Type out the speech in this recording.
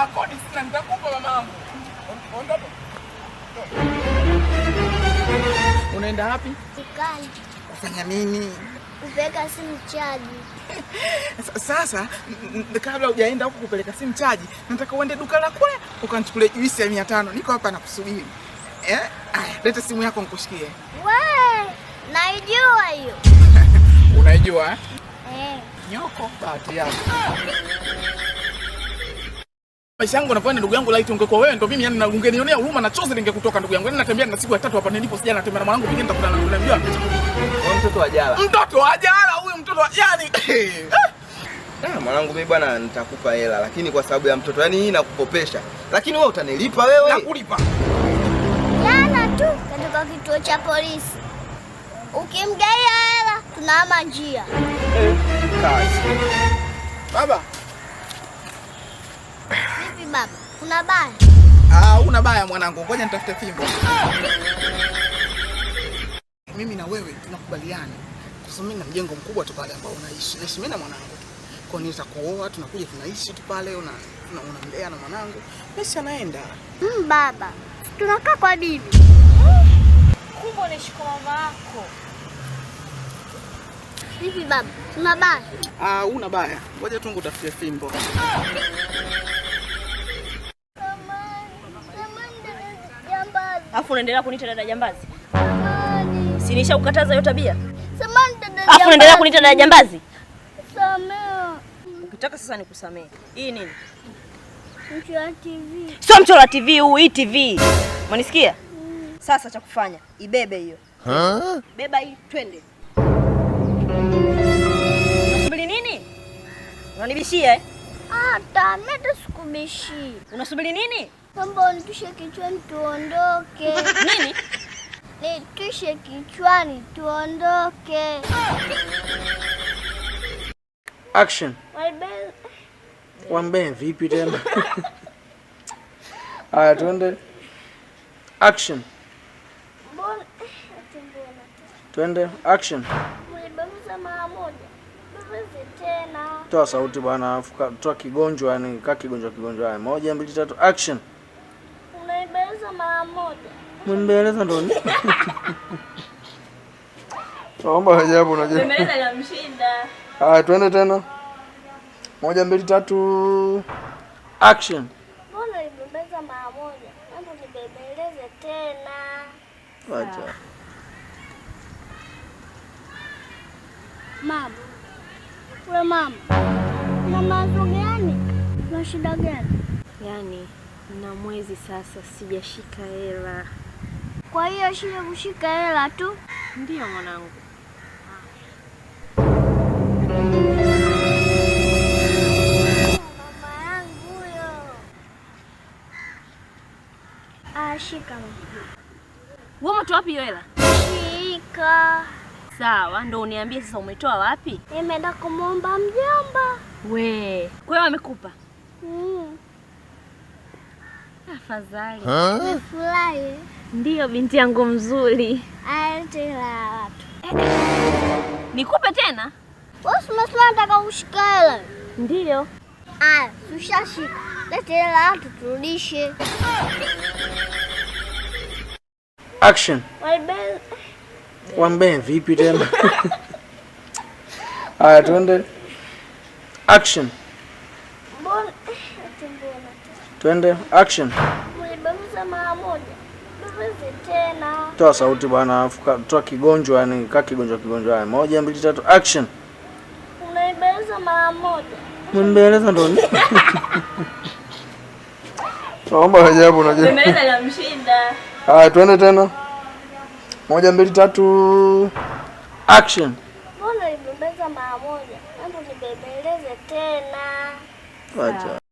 hela kodi sina, nitakupa mamangu. Ondoka. Unaenda wapi? Dukani. Kufanya nini? Kupeleka simu chaji. Sasa kabla hujaenda huko kupeleka simu chaji, nataka uende duka la kule ukanichukulie juisi ya 500. Niko hapa nakusubiri. Aya, leta simu yako nikushikie. Wewe, naijua hiyo. Unaijua eh? Nyoko. Bahati yako. Maisha yangu napoenda ndugu yangu, laiti ungekuwa wewe ndo mimi, yani na ungenionea huruma na chozi ningekutoka ndugu yangu. Yani natembea na siku ya 3 hapa nilipo, sijana natembea na mwanangu pengine nitakutana na unamjua. Mtoto wa Jala. Mtoto wa Jala huyu, mtoto wa yani. Mwanangu mimi bwana nitakupa hela, lakini kwa sababu ya mtoto yani hii nakukopesha. Lakini wewe utanilipa wewe? Nakulipa. Jana tu katika kituo cha polisi. Ukimgaia hela tunahama njia. Kazi. Baba. Vipi baba? Kuna baya? Una baya mwanangu. Ngoja nitafute fimbo. Mimi na wewe tunakubaliana. Kwa sababu mimi na mjengo mkubwa tu pale ambao unaishi. Naishi mimi na mwanangu. Kwa nini nitakuoa, tunakuja tunaishi tu pale, unamlea na mwanangu. Basi anaenda. Baba. Tunakaa kwa bibi. Kumbe unaishi kwa mama yako. Vipi baba? Kuna baya? Una baya. Ngoja tu ngutafutie fimbo. Alafu unaendelea kuniita dada jambazi? Si nishakukataza hiyo tabia? Samahani dada jambazi. Alafu unaendelea kuniita dada jambazi? Samehe. Ukitaka sasa nikusamehe. Hii nini? Mchoro wa TV. Sio mchoro wa TV huu, hii TV. Unanisikia? Sasa cha kufanya, ibebe hiyo. Beba hii, twende. Unasubiri nini? Unanibishia eh? Tameta sikubishi. Unasubiri nini? Mambo nitushe kichwani tuondoke. Nini? Nitushe kichwani tuondoke. Action. Wambe vipi tena? Aya twende. Action. Twende action. Mlibamuza mara moja. Basi tena. Toa sauti bwana, toa kigonjwa yani, kigonjwa. 1 2 3 action. Unaibeza mara moja. Mbeleza ndo ni. Naomba ajabu unajua. Mbeleza ya mshinda. Twende tena. 1 2 3 action. Mbona ulibeza mara moja? Naomba nibebeleze tena. Acha. Mama. Wewe mama. Una mawazo gani? Una shida gani? Yaani na mwezi sasa sijashika hela. Kwa hiyo shida kushika hela tu? Ndio mwanangu. Mama yangu huyo. Shika mama. Wewe umetoa wapi hiyo hela? Shika. Sawa, ndo uniambie sasa umetoa wapi? Nimeenda kumwomba mjomba. We, kwa hiyo amekupa? Afadhali. Umefurahi? Ndio binti yangu mzuri. Alete la watu. Nikupe tena? Wewe umesema nataka kushika hela. Ndio. Tushashika. Lete la watu turudishe. Action. Wambe vipi tena? Aya twende. Action. Mbona? Twende action. Mlibamuza mara moja. Basi tena. Toa sauti bwana, toa kigonjwa yani, kigonjwa. 1 2 3 action. Unaibeza mara moja. Mbeleza ndo ni. Naomba ajabu unajua. Mbeleza ya mshinda. Twende tena. 1 2 3 action. Mbona ulibeza mara moja? Naomba nibebeleze tena. Acha.